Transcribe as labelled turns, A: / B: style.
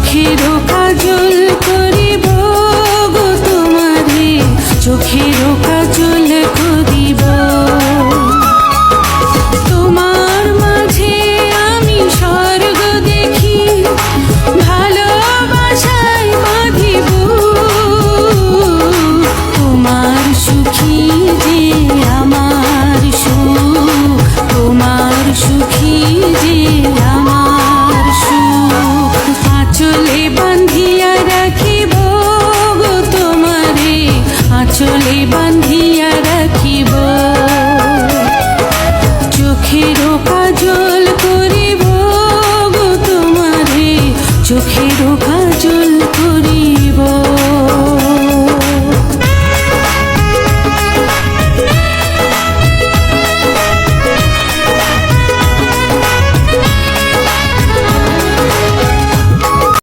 A: চোখেরও কাজল করিব গো তোমারে, চোখেরও কাজল করিব। তোমার মাঝে আমি স্বর্গ দেখি, ভালোবাসায় বাঁধিব। তোমার সুখী যে আমার সুখ, তোমার সুখী যে আমার সুখ। আঁচলে বাঁধিয়া রাখিব গো তোমারে, আঁচলে বাঁধিয়া রাখিব। চোখেরও কাজল করিব গো তোমারে, চোখেরও